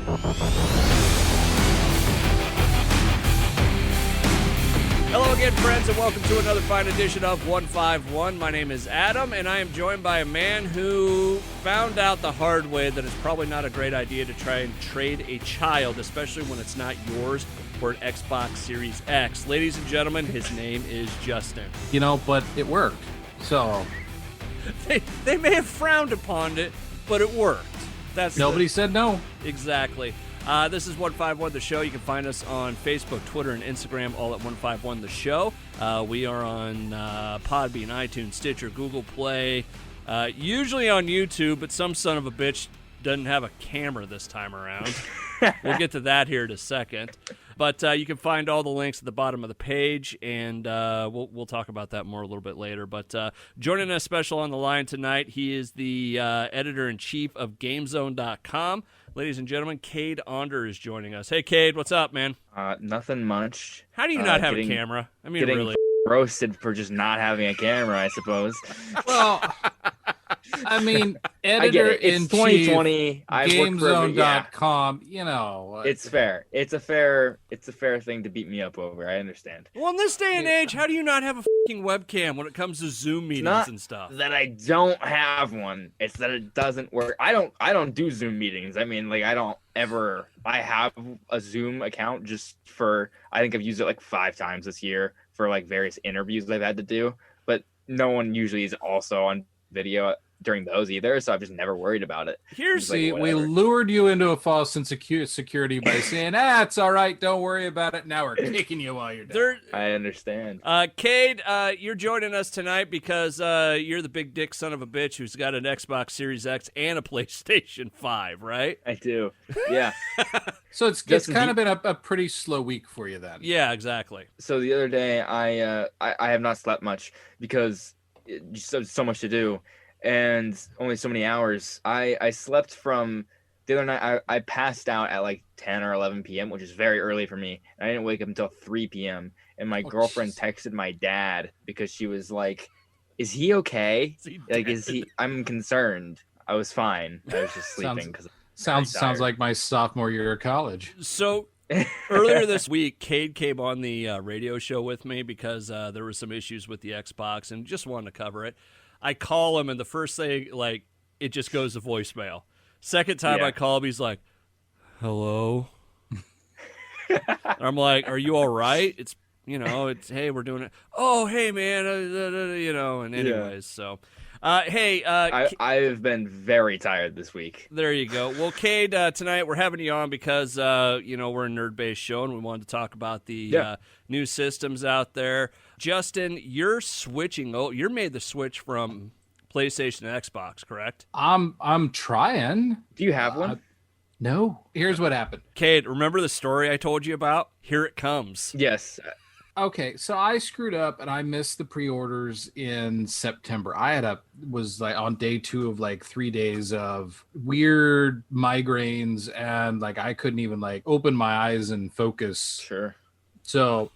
Hello again, friends, and welcome to another fine edition of 151. My name is Adam, and I am joined by a man who found out the hard way that it's probably not a great idea to try and trade a child, especially when it's not yours, for an Xbox Series X. Ladies and gentlemen, his name is Justin. You know, but it worked, so... They may have frowned upon it, but it worked. Nobody said no. Exactly. This is 151 The Show. You can find us on Facebook, Twitter, and Instagram, all at 151 The Show. We are on Podbean, iTunes, Stitcher, Google Play, usually on YouTube, but some son of a bitch doesn't have a camera this time around. We'll get to that here in a second. But you can find all the links at the bottom of the page, and we'll talk about that more a little bit later. But joining us special on the line tonight, he is the Editor-in-Chief of GameZone.com. Ladies and gentlemen, Cade Onder is joining us. Hey, Cade, what's up, man? Nothing much. How do you not have a camera? I mean, really. Roasted for just not having a camera, I suppose. Well, I mean, Editor-in-Chief, 2020. GameZone.com, you know. It's fair. It's a fair thing to beat me up over. I understand. Well, in this day and age, how do you not have a fucking webcam when it comes to Zoom meetings and stuff? That I don't have one. It's that it doesn't work. I don't do Zoom meetings. I mean, like, I have a Zoom account just for, I think I've used it like 5 times this year for like various interviews I've had to do, but no one usually is also on video during those either, so I've just never worried about it. We lured you into a false sense of security by saying, it's all right, don't worry about it. Now we're kicking you while you're down. I understand. Cade, you're joining us tonight because you're the big dick son of a bitch who's got an Xbox Series X and a PlayStation 5, right? I do, yeah. So it's kind of been a pretty slow week for you then. Yeah, exactly. So the other day, I have not slept much because so much to do. And only so many hours. I slept from the other night. I passed out at like 10 or 11 p.m., which is very early for me. And I didn't wake up until 3 p.m. And my girlfriend texted my dad because she was like, "Is he okay? I'm concerned." I was fine. I was just sleeping because sounds like my sophomore year of college. So earlier this week, Cade came on the radio show with me because there were some issues with the Xbox and just wanted to cover it. I call him, and the first thing, like, it just goes to voicemail. Second time I call him, he's like, "Hello?" I'm like, "Are you all right?" It's, hey, we're doing it. "Oh, hey, man, and anyways, so. Hey. I've been very tired this week. There you go. Well, Cade, tonight we're having you on because, we're a nerd-based show, and we wanted to talk about the new systems out there. Justin, you're switching. You made the switch from PlayStation to Xbox, correct? I'm trying. Do you have one? No. Here's what happened. Cade, remember the story I told you about? Here it comes. Yes. Okay, so I screwed up and I missed the pre-orders in September. I was like on day 2 of like 3 days of weird migraines, and like I couldn't even like open my eyes and focus. Sure. So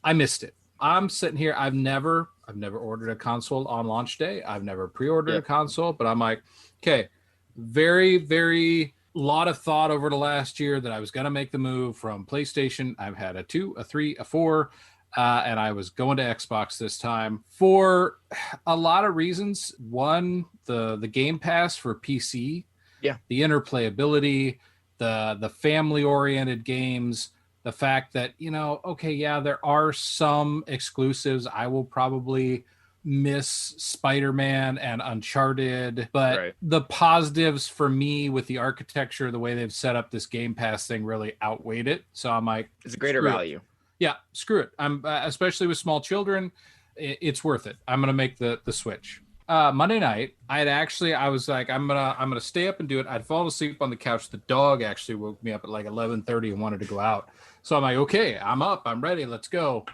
I missed it. I'm sitting here. I've never ordered a console on launch day. I've never pre-ordered a console, but I'm like, okay, very, very lot of thought over the last year that I was going to make the move from PlayStation. I've had a 2, a 3, a 4, and I was going to Xbox this time for a lot of reasons. One, the Game Pass for PC, the interplayability, the family-oriented games, the fact that, there are some exclusives. I will probably miss Spider-Man and Uncharted, but the positives for me with the architecture, the way they've set up this Game Pass thing really outweighed it. So I'm like, it's a greater value. Yeah, screw it. I'm especially with small children, it's worth it. I'm gonna make the switch. Monday night, I was like, I'm gonna stay up and do it. I'd fallen asleep on the couch. The dog actually woke me up at like 11:30 and wanted to go out. So I'm like, okay, I'm up, I'm ready, let's go.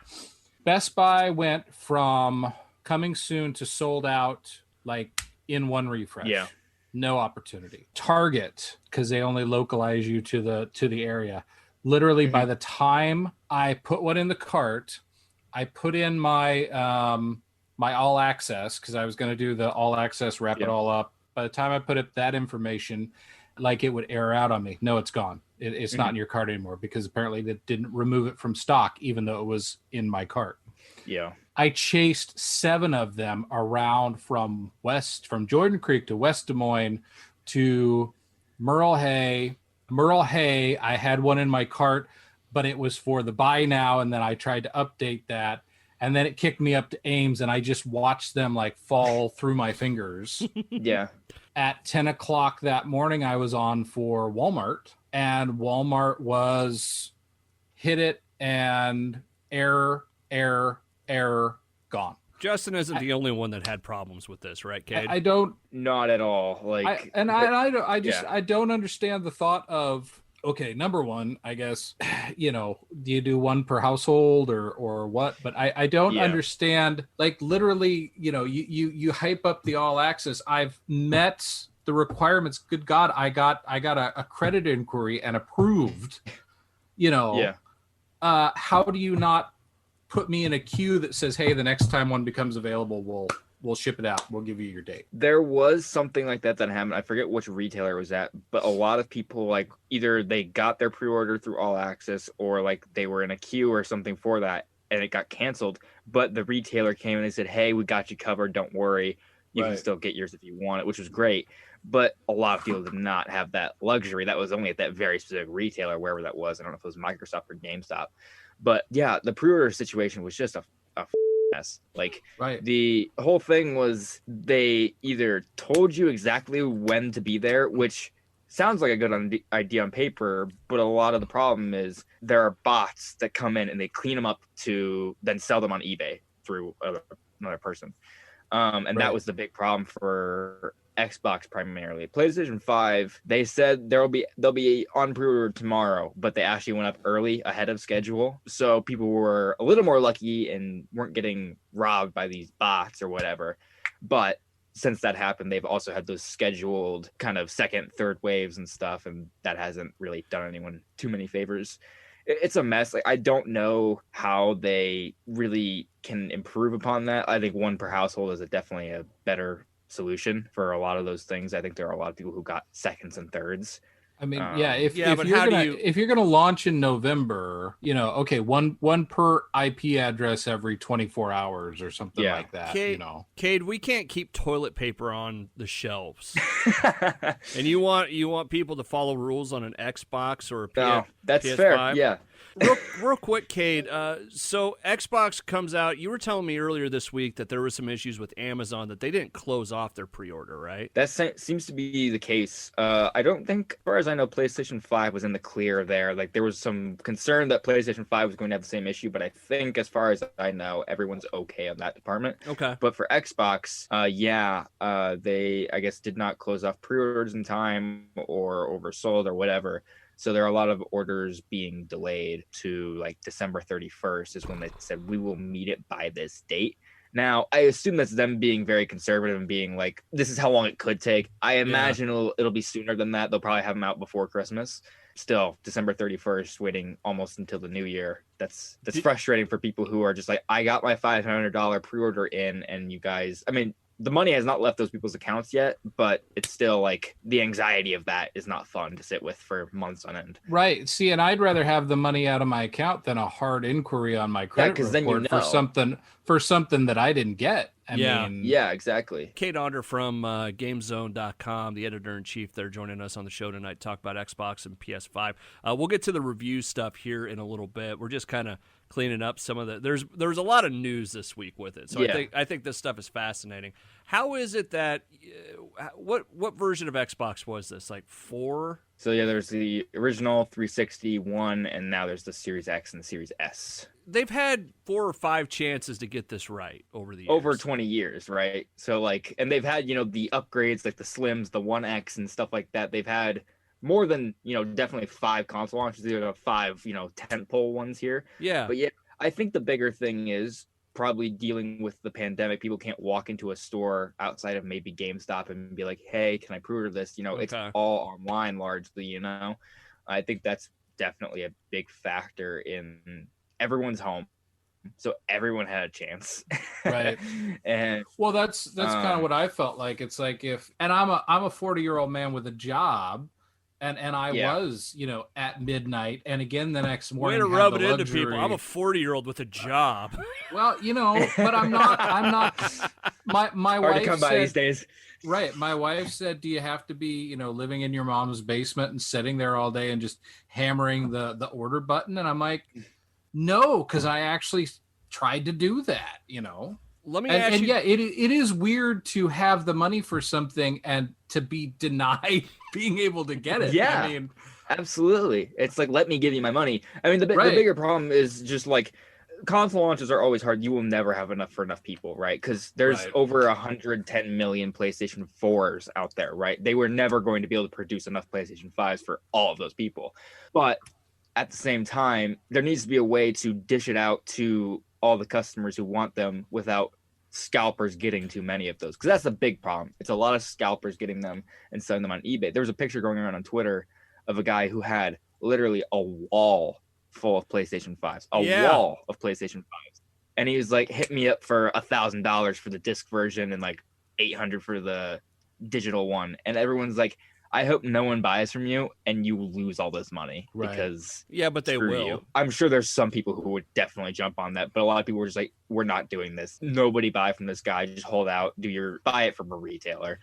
Best Buy went from coming soon to sold out like in one refresh. Yeah. No opportunity. Target, because they only localize you to the area. Literally, by the time I put one in the cart, I put in my my all access, because I was going to do the all access, wrap it all up. By the time I put up that information, like it would air out on me. No, it's gone. It's not in your cart anymore, because apparently they didn't remove it from stock, even though it was in my cart. Yeah. I chased 7 of them around from Jordan Creek to West Des Moines to Merle Hay. Merle Hay, I had one in my cart, but it was for the buy now, and then I tried to update that, and then it kicked me up to Ames, and I just watched them like fall through my fingers. Yeah. At 10 o'clock that morning, I was on for Walmart, and Walmart was hit it and error, gone. Justin isn't the only one that had problems with this, right, Cade? I don't. Not at all. Like, I don't understand the thought of, okay, number one, I guess, do you do one per household or what? But I don't understand, like, literally, you hype up the all access. I've met the requirements. Good God, I got a credit inquiry and approved, how do you not put me in a queue that says, hey, the next time one becomes available, we'll ship it out. We'll give you your date. There was something like that happened. I forget which retailer it was at, but a lot of people, like, either they got their pre-order through All Access, or like they were in a queue or something for that, and it got canceled. But the retailer came and they said, hey, we got you covered. Don't worry. You can still get yours if you want it, which was great. But a lot of people did not have that luxury. That was only at that very specific retailer, wherever that was. I don't know if it was Microsoft or GameStop. But yeah, the pre-order situation was just a mess. Like, the whole thing was, they either told you exactly when to be there, which sounds like a good idea on paper, but a lot of the problem is there are bots that come in and they clean them up to then sell them on eBay through another person. And that was the big problem for Xbox primarily. PlayStation 5, they said they'll be on pre-order tomorrow, but they actually went up early ahead of schedule. So people were a little more lucky and weren't getting robbed by these bots or whatever. But since that happened, they've also had those scheduled kind of second, third waves and stuff, and that hasn't really done anyone too many favors. It's a mess. Like, I don't know how they really can improve upon that. I think one per household is definitely a better solution for a lot of those things. I think there are a lot of people who got seconds and thirds. I mean, if you're gonna launch in November, one per IP address every 24 hours or something like that. Cade, we can't keep toilet paper on the shelves, and you want people to follow rules on an Xbox or a that's PS5? Fair. Yeah. Real quick, Cade. So Xbox comes out. You were telling me earlier this week that there were some issues with Amazon, that they didn't close off their pre-order, right? That seems to be the case. I don't think, as far as I know, PlayStation 5 was in the clear there. Like, there was some concern that PlayStation 5 was going to have the same issue, but I think, as far as I know, everyone's okay on that department. Okay. But for Xbox, they, I guess, did not close off pre-orders in time or oversold or whatever. So there are a lot of orders being delayed to like December 31st is when they said we will meet it by this date. Now, I assume that's them being very conservative and being like, this is how long it could take. I imagine it'll be sooner than that. They'll probably have them out before Christmas. Still, December 31st, waiting almost until the new year. That's frustrating for people who are just like, I got my $500 pre-order in, and you guys, I mean, the money has not left those people's accounts yet, but it's still like the anxiety of that is not fun to sit with for months on end. Right. See, and I'd rather have the money out of my account than a hard inquiry on my credit report then for something that I didn't get. I mean, yeah, exactly. Cade Onder from GameZone.com, the editor-in-chief, they're joining us on the show tonight to talk about Xbox and PS5. We'll get to the review stuff here in a little bit. We're just kind of cleaning up some of the. There's a lot of news this week with it, so I think this stuff is fascinating. How is it that what version of Xbox was this? Like 4? So yeah, there's the original 360 one, and now there's the Series X and the Series S. They've had 4 or 5 chances to get this right over the years. Over 20 years, right? So like, and they've had, the upgrades like the Slims, the 1X and stuff like that. They've had more than, definitely 5 console launches. There are 5, tentpole ones here. Yeah. But yeah, I think the bigger thing is probably dealing with the pandemic. People can't walk into a store outside of maybe GameStop and be like, hey, can I pre-order this? It's all online largely, I think that's definitely a big factor in everyone's home, so everyone had a chance, right? And that's kind of what I felt like. It's like, I'm a 40-year-old man with a job, And I was, at midnight, and again the next Way morning. to had rub the it into luxury. people. I'm a 40-year-old with a job. Well, but I'm not. My Hard wife to come by said, these days. right. My wife said, "Do you have to be, living in your mom's basement and sitting there all day and just hammering the order button?" And I'm like, "No, because I actually tried to do that, Let me And, ask and you. yeah, it is weird to have the money for something and to be denied being able to get it. Yeah. I mean, Absolutely. It's like, let me give you my money. I mean, the Right. bigger problem is just like console launches are always hard. You will never have enough for enough people, right? Because there's Right. over 110 million PlayStation 4s out there, right? They were never going to be able to produce enough PlayStation 5s for all of those people. But at the same time, there needs to be a way to dish it out to all the customers who want them without scalpers getting too many of those. Because that's the big problem. It's a lot of scalpers getting them and selling them on eBay. There was a picture going around on Twitter of a guy who had literally a wall full of PlayStation 5s, wall of PlayStation 5s. And he was like, hit me up for $1,000 for the disc version and like 800 for the digital one. And everyone's like, I hope no one buys from you and you lose all this money Right. because Yeah, but they screw will. you. I'm sure there's some people who would definitely jump on that, but a lot of people were just like, we're not doing this. Nobody buy from this guy. Just hold out. Buy it from a retailer.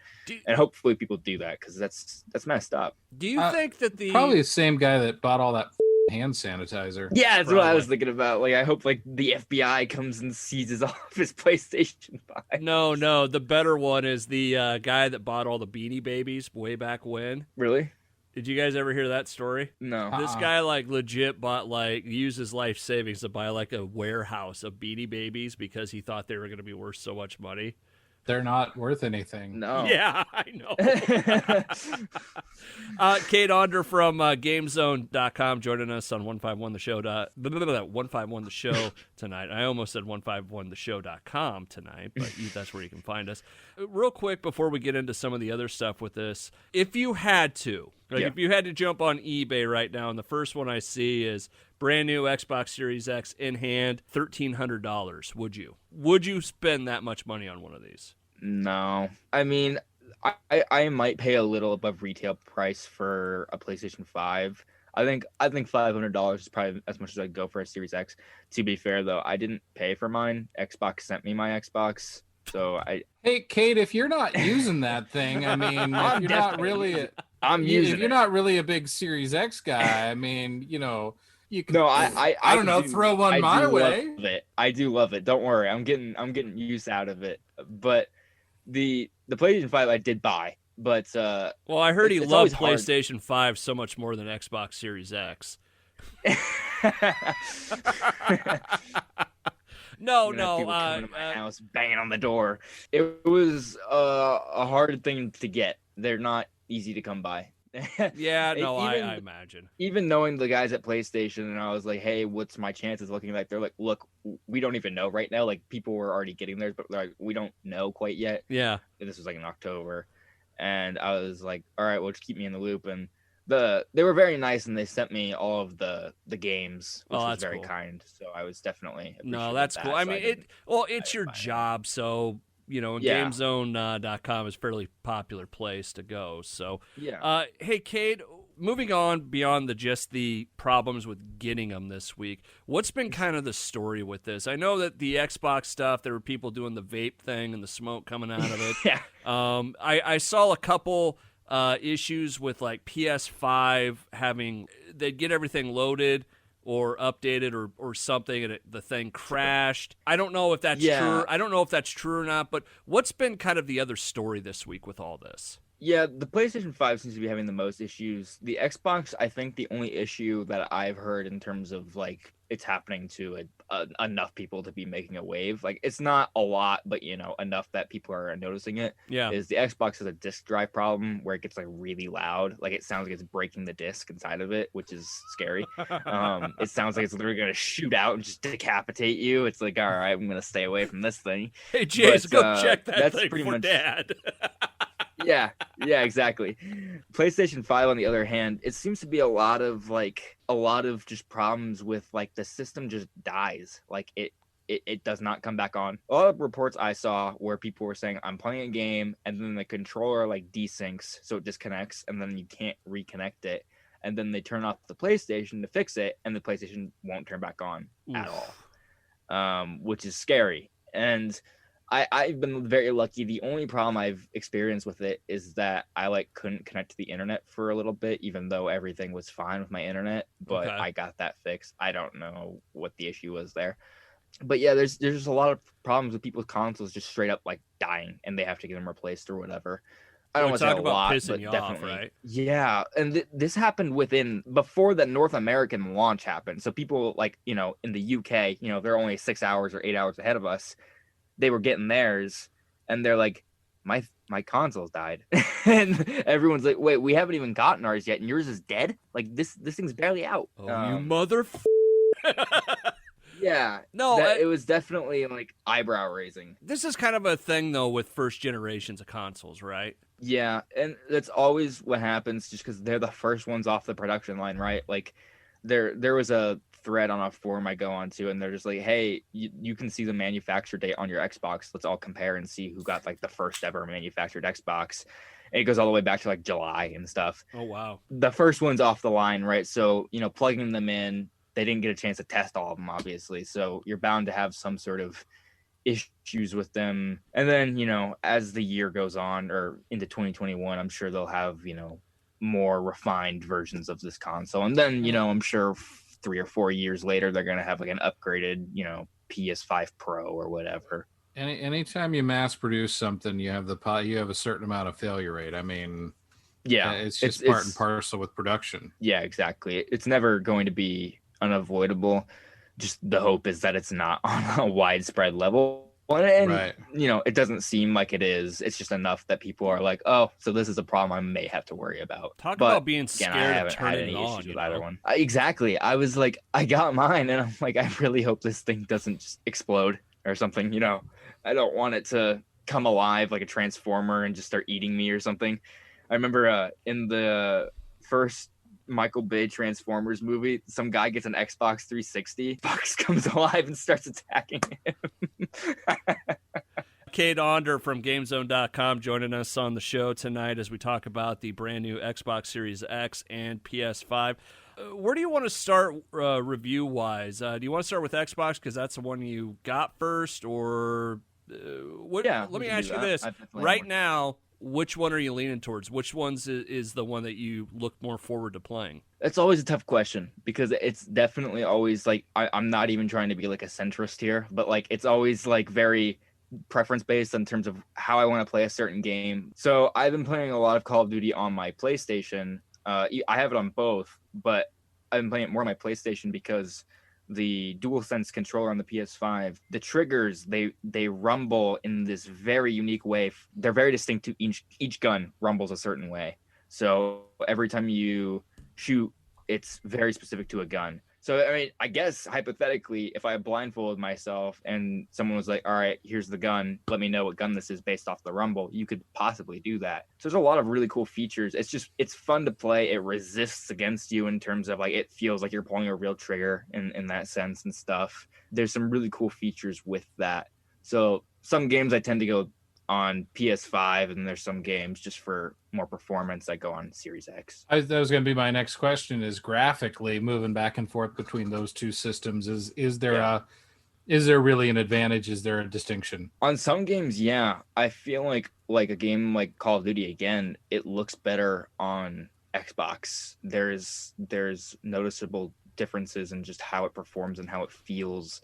And hopefully people do that because that's messed up. Do you think that probably the same guy that bought all that hand sanitizer? Yeah, that's what I Probably. was thinking about. Like, I hope like the FBI comes and seizes all of his PlayStation 5. No, the better one is the guy that bought all the Beanie Babies way back when. Really? Did you guys ever hear that story? No. This guy like legit bought used his life savings to buy like a warehouse of Beanie Babies because he thought they were going to be worth so much money. They're not worth anything. No. Yeah, I know. Cade Onder from GameZone.com joining us on 151 The Show. 151 The Show tonight. I almost said 151theshow.com tonight, but that's where you can find us. Real quick before we get into some of the other stuff with this, if you had to, if you had to jump on eBay right now, and the first one I see is brand new Xbox Series X in hand, $1,300. Would you spend that much money on one of these? No. I mean, I might pay a little above retail price for a PlayStation 5. I think $500 is probably as much as I'd go for a Series X. To be fair though, I didn't pay for mine. Xbox sent me my Xbox. So Hey, Kate, if you're not using that thing, I mean, if you're not really if you're not really a big Series X guy, I mean, you can. No, I don't know, throw one my way. I do love it. Don't worry, I'm getting use out of it. But the PlayStation 5 I did buy, but well, I heard he loved PlayStation 5 so much more than Xbox Series X. No. People coming to my house, banging on the door. It was a hard thing to get. They're not easy to come by. Yeah, no, I imagine. Even knowing the guys at PlayStation, and I was like, "Hey, what's my chances looking like?" They're like, "Look, we don't even know right now. Like, people were already getting theirs, but like, we don't know quite yet." Yeah. And this was like in October, and I was like, "All right, well, just keep me in the loop." And they were very nice, and they sent me all of the games, which was very kind. So I was definitely that's cool. I mean, it's your job, so. GameZone.com is a fairly popular place to go. So, yeah. Hey, Cade, moving on beyond just the problems with getting them this week, what's been kind of the story with this? I know that the Xbox stuff, there were people doing the vape thing and the smoke coming out of it. Yeah. I saw a couple issues with like PS5 they'd get everything loaded or updated or something, and the thing crashed. I don't know if that's true. I don't know if that's true or not, but what's been kind of the other story this week with all this? Yeah, the PlayStation 5 seems to be having the most issues. The Xbox, I think the only issue that I've heard in terms of like it's happening to enough people to be making a wave. Like it's not a lot, but enough that people are noticing it. Yeah. Is the Xbox has a disk drive problem where it gets like really loud. Like it sounds like it's breaking the disk inside of it, which is scary. It sounds like it's literally going to shoot out and just decapitate you. It's like, all right, I'm going to stay away from this thing. Hey, Jace, go check that thing for Dad. Yeah, exactly. PlayStation 5, on the other hand, it seems to be a lot of just problems with like the system just dies. Like it it does not come back on. All the reports I saw where people were saying, I'm playing a game, and then the controller like desyncs, so it disconnects, and then you can't reconnect it. And then they turn off the PlayStation to fix it, and the PlayStation won't turn back on at all, which is scary. And I've been very lucky. The only problem I've experienced with it is that I like couldn't connect to the internet for a little bit, even though everything was fine with my internet. But I got that fixed. I don't know what the issue was there. But yeah, there's just a lot of problems with people's consoles just straight up like dying, and they have to get them replaced or whatever. I don't want to talk about pissing you off, right? Yeah, and this happened before the North American launch happened. So people like, in the UK, they're only 6 hours or 8 hours ahead of us. They were getting theirs, and they're like, my console's died. And everyone's like, wait, we haven't even gotten ours yet, and yours is dead? Like, this thing's barely out. Oh, you mother. Yeah. No, it was definitely like eyebrow raising. This is kind of a thing though with first generations of consoles, right? Yeah, and that's always what happens, just because they're the first ones off the production line, right? Like, there was a thread on a forum I go onto, and they're just like, hey, you can see the manufacture date on your Xbox. Let's all compare and see who got like the first ever manufactured Xbox. And it goes all the way back to like July and stuff. Oh wow. The first one's off the line, right? So plugging them in, they didn't get a chance to test all of them, obviously, so you're bound to have some sort of issues with them. And then as the year goes on or into 2021, I'm sure they'll have more refined versions of this console. And then I'm sure 3 or 4 years later they're going to have like an upgraded PS5 Pro or whatever. Anytime you mass produce something, you have a certain amount of failure rate. I mean, yeah, it's just part and parcel with production. Yeah, exactly. It's never going to be unavoidable. Just the hope is that it's not on a widespread level. And right. It doesn't seem like it is. It's just enough that people are like, oh, so this is a problem I may have to worry about. Talk about being scared of turning it on. With either one. Exactly. I was like, I got mine, and I'm like, I really hope this thing doesn't just explode or something. I don't want it to come alive like a transformer and just start eating me or something. I remember in the first Michael Bay Transformers movie, some guy gets an Xbox 360, Fox comes alive and starts attacking him. Cade Onder from GameZone.com joining us on the show tonight as we talk about the brand new Xbox Series X and PS5. Where do you want to start review-wise? Do you want to start with Xbox because that's the one you got first, or what? Yeah, let me ask you this. Right now, which one are you leaning towards? Which one's is the one that you look more forward to playing? It's always a tough question because it's definitely always like, I'm not even trying to be like a centrist here, but like it's always like very preference based in terms of how I want to play a certain game. So I've been playing a lot of Call of Duty on my PlayStation. I have it on both, but I've been playing it more on my PlayStation because the DualSense controller on the PS5, the triggers, they rumble in this very unique way. They're very distinct to each gun rumbles a certain way. So every time you shoot, it's very specific to a gun. So, I mean, I guess hypothetically, if I blindfolded myself and someone was like, all right, here's the gun, let me know what gun this is based off the rumble, you could possibly do that. So there's a lot of really cool features. It's fun to play. It resists against you in terms of like, it feels like you're pulling a real trigger in that sense and stuff. There's some really cool features with that. So some games I tend to go on PS5, and there's some games just for more performance that go on Series X. That was going to be my next question, is graphically moving back and forth between those two systems. Is there really an advantage? Is there a distinction? On some games, yeah. I feel like a game like Call of Duty, again, it looks better on Xbox. There's noticeable differences in just how it performs and how it feels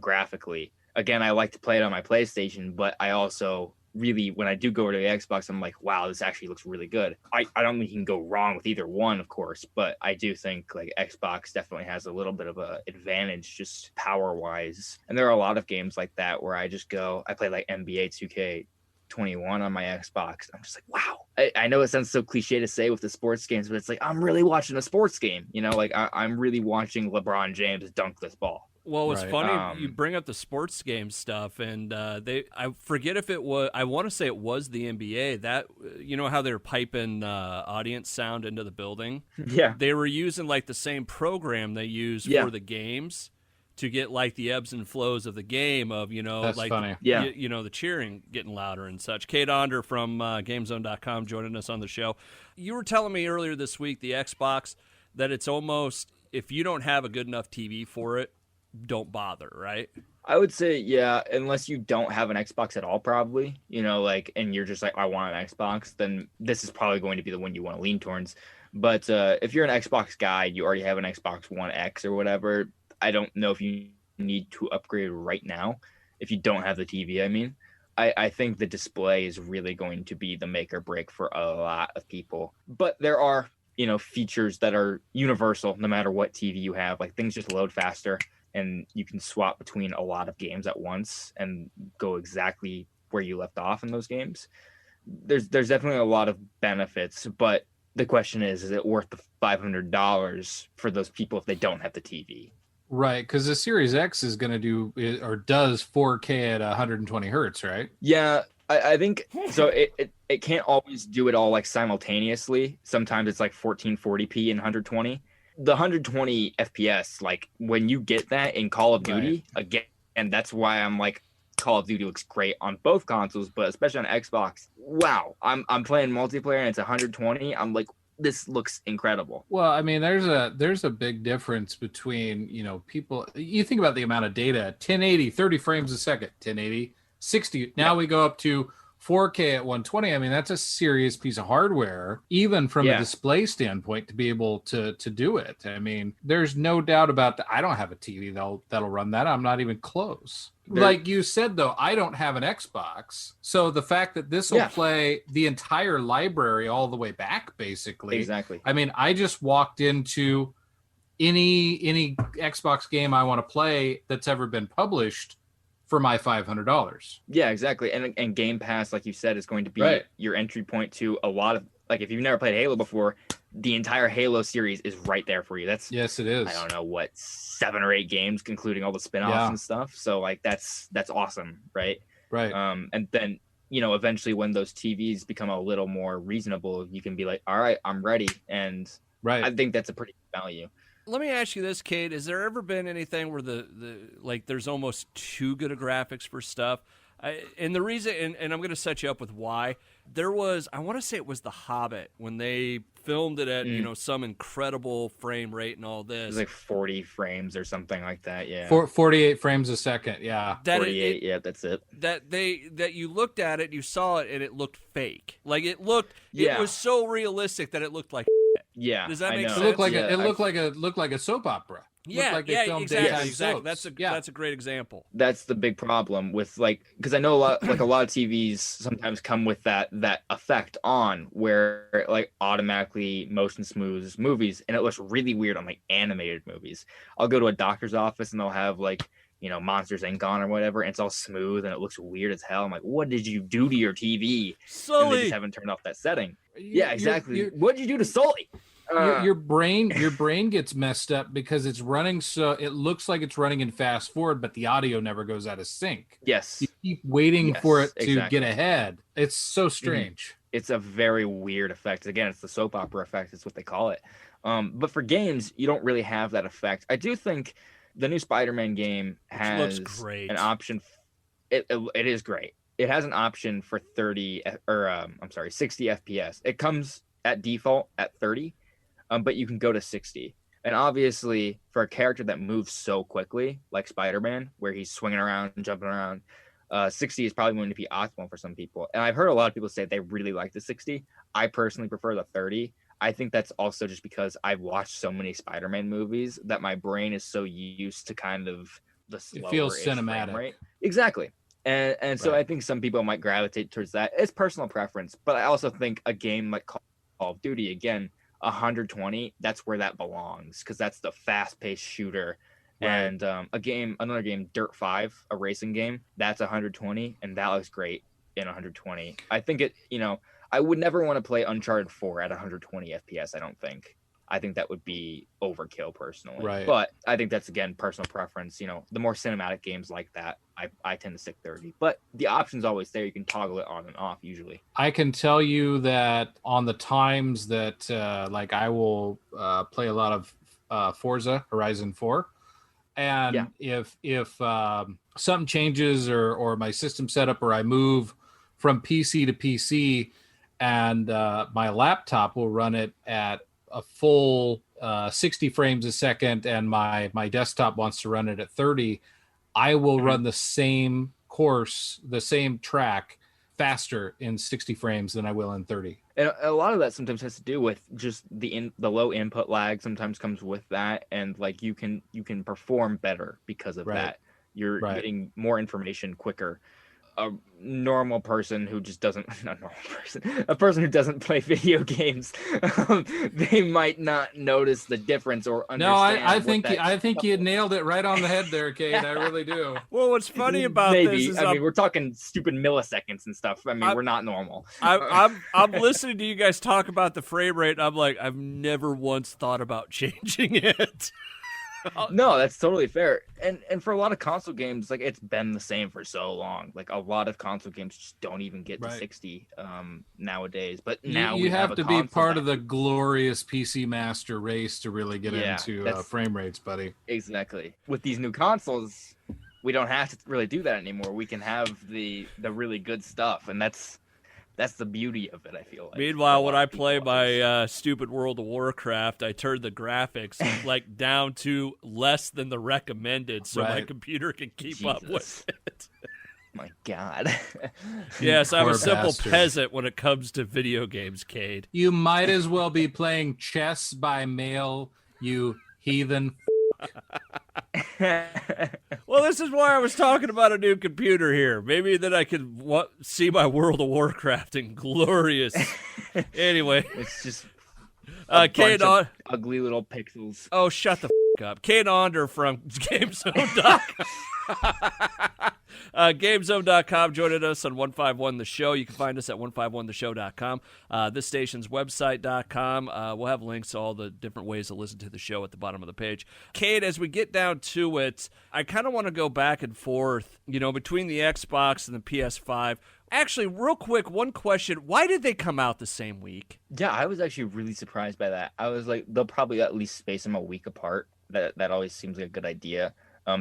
graphically. Again, I like to play it on my PlayStation, but I also really, when I do go over to the Xbox, I'm like, wow, this actually looks really good. I don't think you can go wrong with either one, of course, but I do think like Xbox definitely has a little bit of an advantage just power-wise. And there are a lot of games like that where I play like NBA 2K21 on my Xbox. I'm just like, wow. I know it sounds so cliche to say with the sports games, but it's like, I'm really watching a sports game. Like I'm really watching LeBron James dunk this ball. Well, it's funny you bring up the sports game stuff, and I forget if it was, I want to say it was the NBA, that, how they're piping audience sound into the building? Yeah. They were using like the same program they use for the games to get like the ebbs and flows of the game of, That's like, funny. Yeah. the cheering getting louder and such. Cade Onder from GameZone.com joining us on the show. You were telling me earlier this week, the Xbox, that it's almost, if you don't have a good enough TV for it, don't bother, right? I would say, yeah, unless you don't have an Xbox at all, probably, like, and you're just like, I want an Xbox, then this is probably going to be the one you want to lean towards. But if you're an Xbox guy, you already have an Xbox One X or whatever, I don't know if you need to upgrade right now. If you don't have the TV, I mean, I think the display is really going to be the make or break for a lot of people. But there are, features that are universal no matter what TV you have. Like, things just load faster, and you can swap between a lot of games at once and go exactly where you left off in those games. There's definitely a lot of benefits, but the question is it worth the $500 for those people if they don't have the TV? Right, because the Series X is going to do, or does 4K at 120 hertz, right? Yeah, I think so. It can't always do it all like simultaneously. Sometimes it's like 1440p and 120. The 120 FPS, like when you get that in Call of Duty, again, and that's why I'm like, Call of Duty looks great on both consoles, but especially on Xbox. Wow, I'm playing multiplayer and it's 120. I'm like, this looks incredible. Well, I mean, there's a big difference between, people. You think about the amount of data, 1080, 30 frames a second, 1080, 60. Now we go up to 4K at 120. I mean, that's a serious piece of hardware, even from a display standpoint, to be able to do it. I mean, there's no doubt about that. I don't have a TV that'll run that. I'm not even close. Like you said, though, I don't have an Xbox. So the fact that this will play the entire library all the way back, basically. Exactly. I mean, I just walked into any Xbox game I want to play that's ever been published for my $500. Yeah, exactly. And Game Pass, like you said, is going to be your entry point to a lot of, like, if you've never played Halo before, the entire Halo series is right there for you. Yes, it is. I don't know what, 7 or 8 games, including all the spin-offs and stuff. So like that's awesome, right? Right. And then, eventually when those TVs become a little more reasonable, you can be like, all right, I'm ready. And I think that's a pretty good value. Let me ask you this, Cade. Has there ever been anything where the like there's almost too good of graphics for stuff? And the reason, and I'm going to set you up with why. There was, I want to say it was The Hobbit, when they filmed it at, some incredible frame rate and all this. It was like 40 frames or something like that, yeah. 48 frames a second, yeah. 48, yeah, that's it. That you looked at it, you saw it, and it looked fake. Like it was so realistic that it looked like Yeah. Does that make sense? It looked like a soap opera. Exactly. That's a great example. That's the big problem with, like, because I know a lot of TVs sometimes come with that effect on where it, like, automatically motion smooths movies, and it looks really weird on like animated movies. I'll go to a doctor's office and they'll have like, Monsters Inc. on or whatever, and it's all smooth and it looks weird as hell. I'm like, what did you do to your TV? And they just haven't turned off that setting. Yeah, exactly. What did you do to Sully? Your brain gets messed up because it's running, so it looks like it's running in fast forward, but the audio never goes out of sync. Yes. You keep waiting for it to get ahead. It's so strange. It's a very weird effect. Again, it's the soap opera effect. It's what they call it. But for games, you don't really have that effect. I do think the new Spider-Man game has an option. It is great. It has an option for 60 FPS. It comes at default at 30. But you can go to 60. And obviously, for a character that moves so quickly, like Spider-Man, where he's swinging around and jumping around, 60 is probably going to be optimal for some people. And I've heard a lot of people say they really like the 60. I personally prefer the 30. I think that's also just because I've watched so many Spider-Man movies that my brain is so used to kind of the slower. It feels cinematic. Right? Exactly. And so I think some people might gravitate towards that. It's personal preference. But I also think a game like Call of Duty, again, 120, that's where that belongs, because that's the fast-paced shooter. And another game, Dirt 5, a racing game, that's 120, and that looks great in 120. I think I would never want to play Uncharted 4 at 120 FPS. I think that would be overkill personally. Right. But I think that's, again, personal preference. The more cinematic games like that, I tend to stick 30. But the option's always there. You can toggle it on and off usually. I can tell you that on the times that I will play a lot of Forza Horizon 4, And if something changes or my system setup, or I move from PC to PC, and my laptop will run it at a full 60 frames a second, and my desktop wants to run it at 30, I will run the same course, the same track, faster in 60 frames than I will in 30. And a lot of that sometimes has to do with just the low input lag sometimes comes with that, and like you can perform better because of that. You're getting more information quicker. A normal person who just doesn't, not normal person, a person who doesn't play video games, they might not notice the difference or understand. No, I think you nailed it right on the head there, Cade. I really do. Well, what's funny about this is I mean, we're talking stupid milliseconds and stuff. I mean, we're not normal. I'm listening to you guys talk about the frame rate. I'm like, I've never once thought about changing it. No, that's totally fair. And for a lot of console games, like it's been the same for so long. Like a lot of console games just don't even get to 60 nowadays. But now you have to be part of the glorious PC master race to really get into frame rates, buddy. Exactly. With these new consoles, we don't have to really do that anymore. We can have the really good stuff, and that's the beauty of it, I feel like. Meanwhile, when I play my stupid World of Warcraft, I turn the graphics like down to less than the recommended so my computer can keep up with it. My God. Yes, I'm a simple peasant when it comes to video games, Cade. You might as well be playing chess by mail, you heathen. Well, this is why I was talking about a new computer here. Maybe that I could see my World of Warcraft in glorious. Anyway, it's just Cade on ugly little pixels. Oh, shut the up. Cade Onder from GameZone.com. GameZone.com joining us on 151 The Show. You can find us at 151theshow.com. This station's website.com. We'll have links to all the different ways to listen to the show at the bottom of the page. Cade, as we get down to it, I kind of want to go back and forth, between the Xbox and the PS5. Actually, real quick, one question. Why did they come out the same week? Yeah, I was actually really surprised by that. I was like, they'll probably at least space them a week apart. That always seems like a good idea.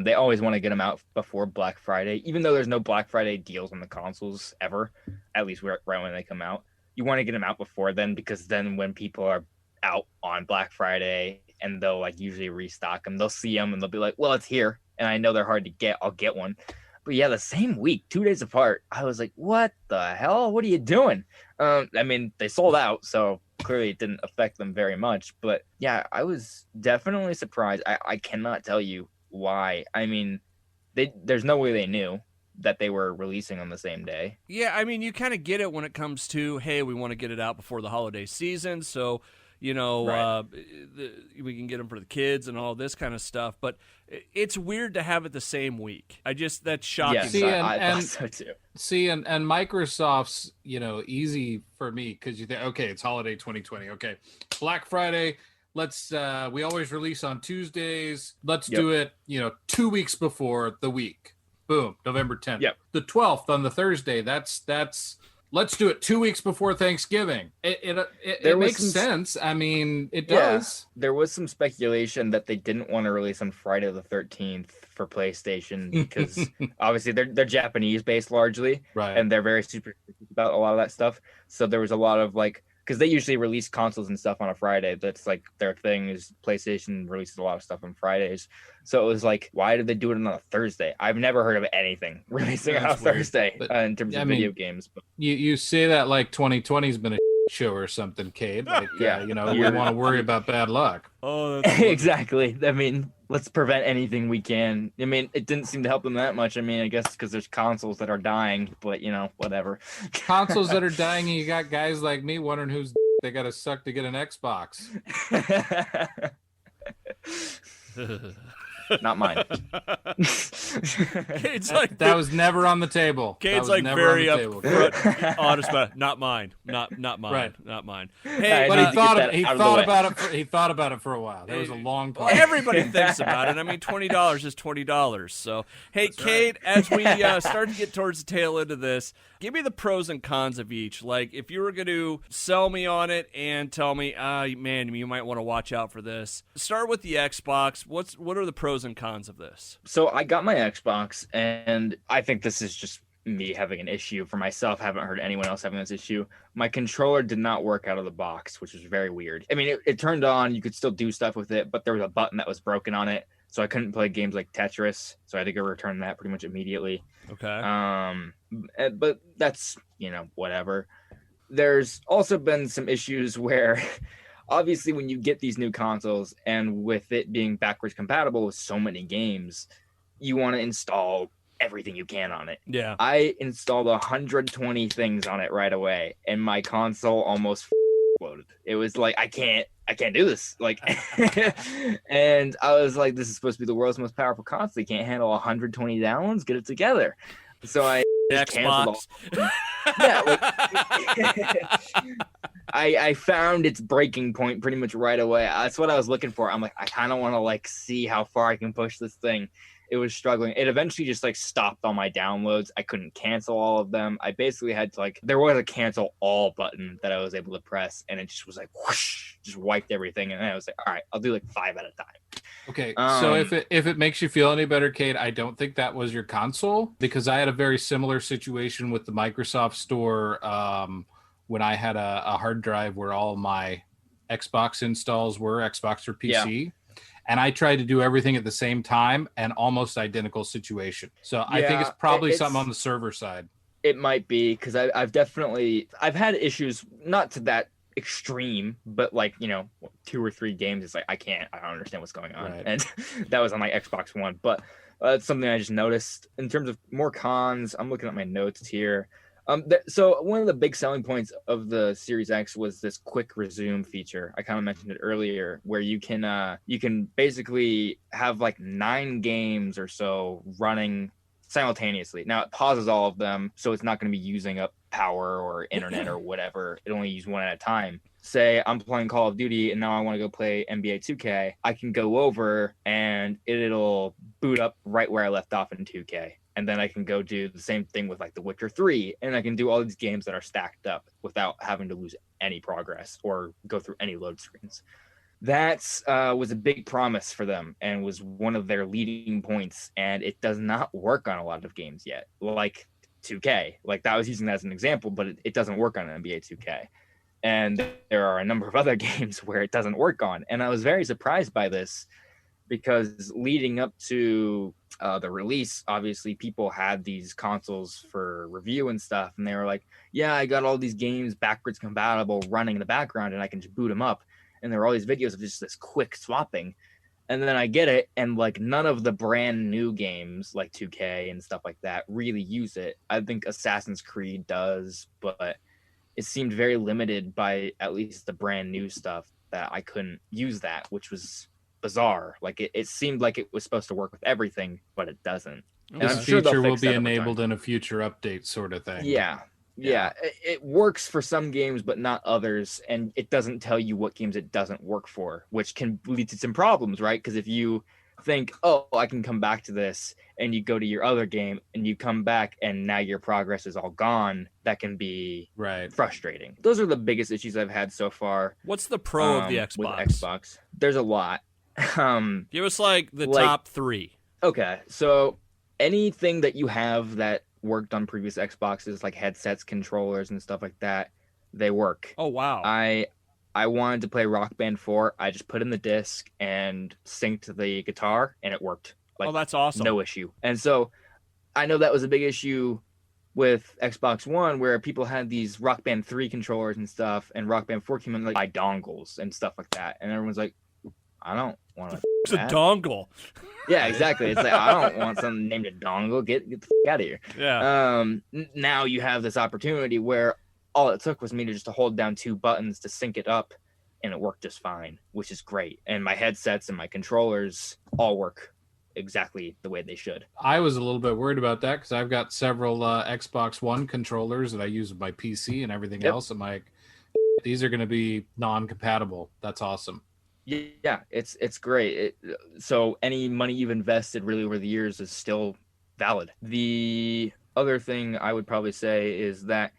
They always want to get them out before Black Friday, even though there's no Black Friday deals on the consoles ever, at least right when they come out. You want to get them out before then, because then when people are out on Black Friday and they'll like usually restock them, they'll see them and they'll be like, well, it's here. And I know they're hard to get. I'll get one. But yeah, the same week, 2 days apart, I was like, what the hell? What are you doing? I mean, they sold out, so clearly it didn't affect them very much. But yeah, I was definitely surprised. I cannot tell you why. I mean, there's no way they knew that they were releasing on the same day. Yeah, I mean, you kind of get it when it comes to, hey, we want to get it out before the holiday season, so we can get them for the kids and all this kind of stuff. But it's weird to have it the same week. That's shocking. Yes, I thought so too. See, and Microsoft's, easy for me, because you think, okay, it's holiday 2020. Okay, Black Friday. Let's we always release on Tuesdays. Let's do it, 2 weeks before the week. Boom, November 10th. Yep. The 12th on the Thursday. That's let's do it 2 weeks before Thanksgiving. It makes sense. I mean, it does. There was some speculation that they didn't want to release on Friday the 13th for PlayStation because obviously they're Japanese based largely, right? And they're very superstitious about a lot of that stuff. So there was a lot of because they usually release consoles and stuff on a Friday. That's like their thing is PlayStation releases a lot of stuff on Fridays. So it was like, why did they do it on a Thursday? I've never heard of anything releasing on a Thursday in terms of video games. But you say that like 2020 has been a show or something, Cade. Like, we want to worry about bad luck. Oh, exactly. I mean, let's prevent anything we can. I mean, it didn't seem to help them that much. I mean, I guess because there's consoles that are dying, but whatever. Consoles that are dying, and you got guys like me wondering who's they got to suck to get an Xbox. Not mine. not. Cade's like That was never on the table. Cade's like very upfront, honest about it. Not mine. Not mine. Right. Not mine. I Hey, But need to get that he out of the thought way. about it. He thought about it for a while. There was a long pause. everybody thinks about it. I mean, $20 is $20. So, hey, Cade, as we start to get towards the tail end of this, give me the pros and cons of each. Like, if you were going to sell me on it and tell me, man, you might want to watch out for this. Start with the Xbox. What are the pros and cons of this? So I got my Xbox, and I think this is just me having an issue for myself. Haven't heard anyone else having this issue. My controller did not work out of the box, which was very weird. I mean, it turned on, you could still do stuff with it, but there was a button that was broken on it, so I couldn't play games like Tetris, so I had to go return that pretty much immediately. Okay. But that's, whatever. There's also been some issues where obviously when you get these new consoles and with it being backwards compatible with so many games, you want to install everything you can on it. Yeah. I installed 120 things on it right away, and my console almost exploded. It was like, I can't do this. Like, and I was like, this is supposed to be the world's most powerful console. You can't handle 120 downloads. Get it together. So I Xbox. Yeah, I found its breaking point pretty much right away. That's what I was looking for. I'm like, I kind of want to see how far I can push this thing. It was struggling. It eventually just stopped all my downloads. I couldn't cancel all of them. I basically had to there was a cancel all button that I was able to press, and it just was whoosh, just wiped everything. And then I was like, all right, I'll do 5 at a time. Okay, so if it makes you feel any better, Cade, I don't think that was your console, because I had a very similar situation with the Microsoft Store when I had a hard drive where all my Xbox installs were, Xbox for PC. Yeah. And I tried to do everything at the same time, and almost identical situation. So I think it's probably something on the server side. It might be, because I've had issues, not to that extreme, but 2 or 3 games. It's I don't understand what's going on. Right. And that was on my Xbox One. But that's something I just noticed. In terms of more cons, I'm looking at my notes here. So one of the big selling points of the Series X was this quick resume feature. I kind of mentioned it earlier, where you can basically have 9 games or so running simultaneously. Now it pauses all of them, so it's not going to be using up power or internet or whatever. It only uses one at a time. Say I'm playing Call of Duty and now I want to go play NBA 2K. I can go over and it'll boot up right where I left off in 2K. And then I can go do the same thing with The Witcher 3. And I can do all these games that are stacked up without having to lose any progress or go through any load screens. That was a big promise for them and was one of their leading points. And it does not work on a lot of games yet, like 2K. I was using that as an example, but it doesn't work on NBA 2K. And there are a number of other games where it doesn't work on. And I was very surprised by this, because leading up to the release, obviously people had these consoles for review and stuff, and they were like, yeah, I got all these games backwards compatible running in the background and I can just boot them up. And there were all these videos of just this quick swapping. And then I get it, and none of the brand new games like 2K and stuff like that really use it. I think Assassin's Creed does, but it seemed very limited by at least the brand new stuff, that I couldn't use that, which was bizarre. It seemed like it was supposed to work with everything, but it doesn't. And I'm sure feature will be enabled in a future update, sort of thing. Yeah. It works for some games, but not others, and it doesn't tell you what games it doesn't work for, which can lead to some problems, right? Because if you think, oh, I can come back to this, and you go to your other game and you come back and now your progress is all gone, that can be frustrating. Those are the biggest issues I've had so far. What's the pro of the Xbox? With Xbox, there's a lot. Give us the top 3. Okay, so anything that you have that worked on previous Xboxes, like headsets, controllers, and stuff like that, they work. Oh wow! I wanted to play Rock Band 4. I just put in the disc and synced the guitar, and it worked. Oh, that's awesome! No issue. And so I know that was a big issue with Xbox One, where people had these Rock Band 3 controllers and stuff, and Rock Band 4 came in by dongles and stuff like that, and everyone's like, I don't want to. It's a dongle. Yeah, exactly. It's I don't want something named a dongle. Get the out of here. Yeah. Now you have this opportunity where all it took was me to just hold down 2 buttons to sync it up, and it worked just fine, which is great. And my headsets and my controllers all work exactly the way they should. I was a little bit worried about that because I've got several Xbox One controllers that I use with my PC and everything else. I'm like, these are going to be non-compatible. That's awesome. Yeah, it's great. So any money you've invested really over the years is still valid. The other thing I would probably say is that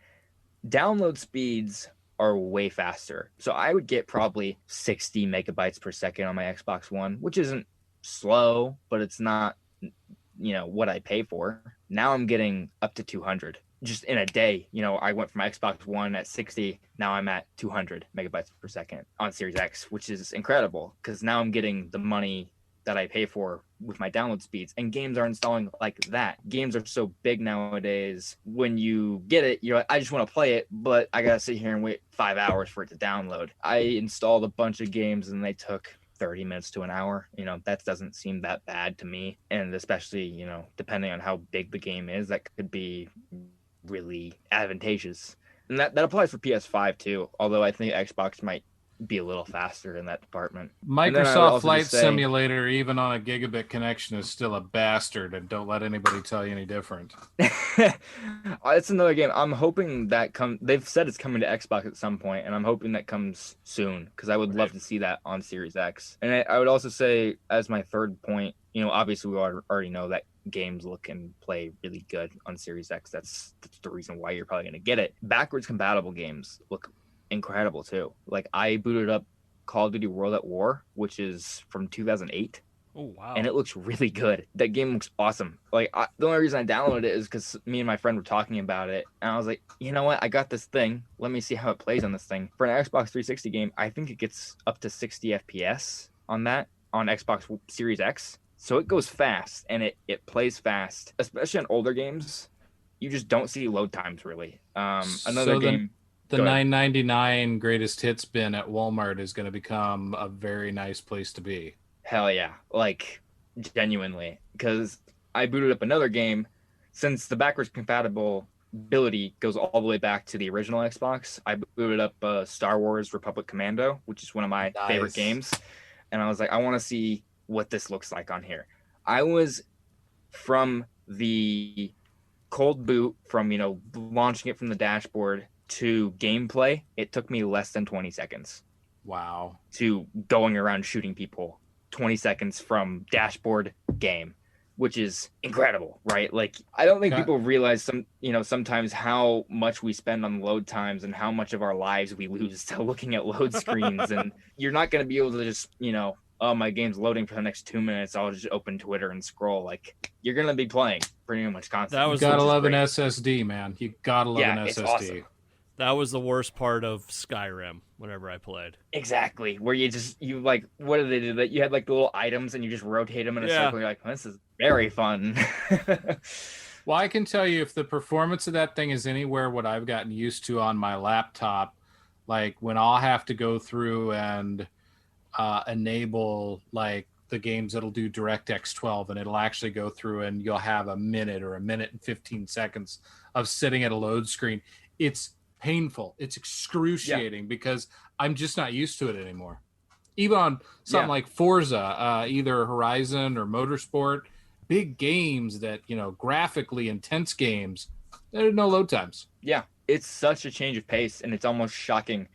download speeds are way faster. So I would get probably 60 megabytes per second on my Xbox One, which isn't slow, but it's not, what I pay for. Now I'm getting up to 200 just in a day. I went from my Xbox One at 60. Now I'm at 200 megabytes per second on Series X, which is incredible because now I'm getting the money that I pay for with my download speeds, and games are installing like that. Games are so big nowadays. When you get it, you're like, I just want to play it, but I gotta sit here and wait 5 hours for it to download. I installed a bunch of games and they took 30 minutes to an hour. That doesn't seem that bad to me. And especially, depending on how big the game is, that could be really advantageous. And that applies for PS5 too, although I think Xbox might be a little faster in that department. Microsoft Flight Simulator, even on a gigabit connection, is still a bastard, and don't let anybody tell you any different. It's another game. I'm hoping that they've said it's coming to Xbox at some point, and I'm hoping that comes soon because I would love to see that on Series X. And I would also say, as my third point, obviously we already know that games look and play really good on Series X. That's the reason why you're probably going to get it. Backwards compatible games look incredible too. Like I booted up Call of Duty World at War, which is from 2008. Oh wow! And it looks really good. That game looks awesome. Like the only reason I downloaded it is because me and my friend were talking about it, and I was like, you know what? I got this thing. Let me see how it plays on this thing. For an Xbox 360 game, I think it gets up to 60 FPS on Xbox Series X. So it goes fast and it plays fast, especially on older games. You just don't see load times really. Another game. The $9.99 greatest hits bin at Walmart is going to become a very nice place to be. Hell yeah. Like, genuinely. Because I booted up another game. Since the backwards compatibility goes all the way back to the original Xbox, I booted up Star Wars Republic Commando, which is one of my favorite games. And I was like, I want to see what this looks like on here. I was from the cold boot, from, launching it from the dashboard to gameplay, it took me less than 20 seconds. Wow. To going around shooting people. 20 seconds from dashboard game, which is incredible, right? Like, I don't think people realize sometimes how much we spend on load times and how much of our lives we lose to looking at load screens. And you're not going to be able to just, oh, my game's loading for the next 2 minutes. I'll just open Twitter and scroll. Like, you're going to be playing pretty much constantly. You gotta love an SSD, man. You gotta love an SSD. It's awesome. That was the worst part of Skyrim whenever I played. Exactly. Where you like, what did they do? That you had like the little items and you just rotate them in a circle. You're like, this is very fun. Well, I can tell you, if the performance of that thing is anywhere what I've gotten used to on my laptop, like when I'll have to go through and enable like the games that'll do DirectX 12, and it'll actually go through and you'll have a minute or a minute and 15 seconds of sitting at a load screen. It's painful. It's excruciating because I'm just not used to it anymore. Even on something like Forza, either Horizon or Motorsport, big games that, graphically intense games, there are no load times. Yeah, it's such a change of pace, and it's almost shocking.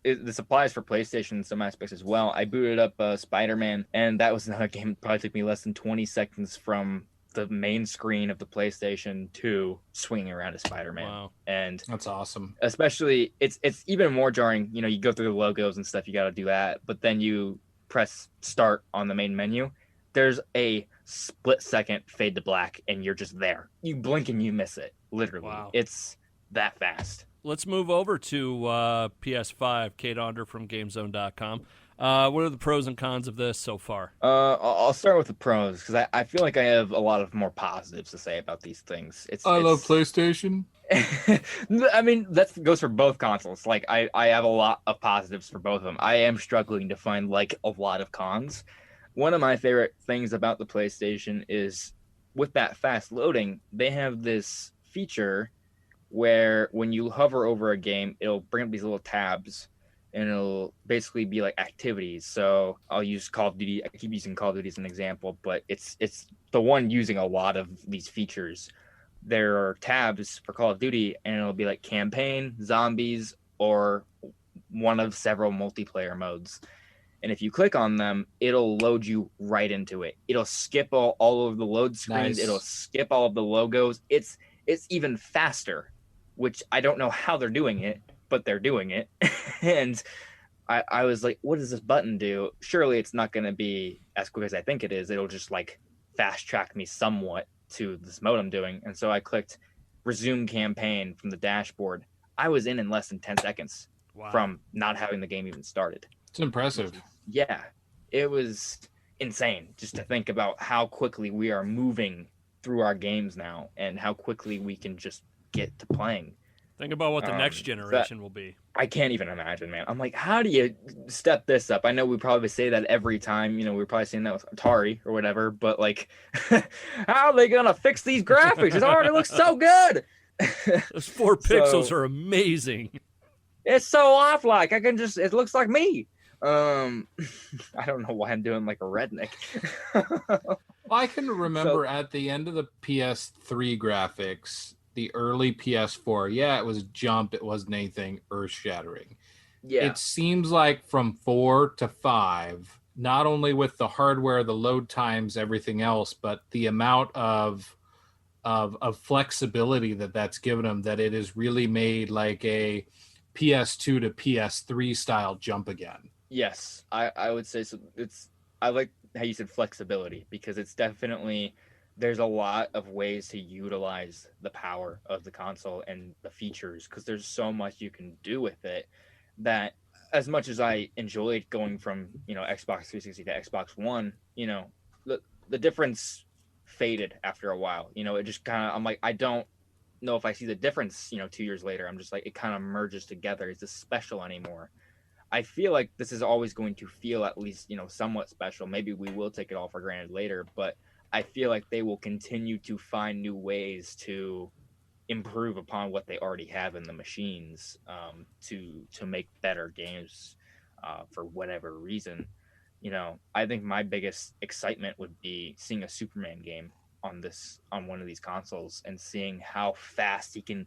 This applies for PlayStation in some aspects as well. I booted up Spider-Man, and that was another game that probably took me less than 20 seconds from the main screen of the PlayStation to swinging around a Spider-Man. Wow. And that's awesome. Especially, it's even more jarring. You go through the logos and stuff, you got to do that. But then you press start on the main menu. There's a split second fade to black, and you're just there. You blink and you miss it, literally. Wow. It's that fast. Let's move over to PS5, Cade Onder from GameZone.com. What are the pros and cons of this so far? I'll start with the pros because I feel like I have a lot of more positives to say about these things. I love PlayStation. I mean, that goes for both consoles. Like, I have a lot of positives for both of them. I am struggling to find like a lot of cons. One of my favorite things about the PlayStation is with that fast loading, they have this feature where when you hover over a game, it'll bring up these little tabs. and it'll basically be like activities. So I'll use Call of Duty. I keep using Call of Duty as an example, but it's the one using a lot of these features. There are tabs for Call of Duty, and it'll be like campaign, zombies, or one of several multiplayer modes. And if you click on them, it'll load you right into it. It'll skip all of the load screens. Nice. It'll skip all of the logos. It's even faster, which I don't know how they're doing it, but they're doing it. And I was like, what does this button do? Surely it's not going to be as quick as I think it is. It'll just like fast track me somewhat to this mode I'm doing. And so I clicked resume campaign from the dashboard. I was in less than 10 seconds from not having the game even started. It's impressive. Yeah, it was insane just to think about how quickly we are moving through our games now and how quickly we can just get to playing. Think about what the next generation will be. I can't even imagine, man. I'm like, how do you step this up? I know we probably say that every time, we're probably saying that with Atari or whatever, but like, how are they going to fix these graphics? It already looks so good. Those 4 pixels are amazing. It's so lifelike. It looks like me. I don't know why I'm doing like a redneck. I can remember at the end of the PS3 graphics, the early PS4, it was a jump. It wasn't anything earth-shattering. Yeah. It seems like from 4 to 5, not only with the hardware, the load times, everything else, but the amount of flexibility that's given them, that it has really made like a PS2 to PS3 style jump again. Yes, I would say so. I like how you said flexibility, because it's definitely, there's a lot of ways to utilize the power of the console and the features, because there's so much you can do with it, that as much as I enjoyed going from Xbox 360 to Xbox One, the difference faded after a while. It just kind of, I'm like, I don't know if I see the difference 2 years later. I'm just like, it kind of merges together. It's just special anymore. I feel like this is always going to feel at least, somewhat special. Maybe we will take it all for granted later, but I feel like they will continue to find new ways to improve upon what they already have in the machines, to make better games for whatever reason. I think my biggest excitement would be seeing a Superman game on one of these consoles, and seeing how fast he can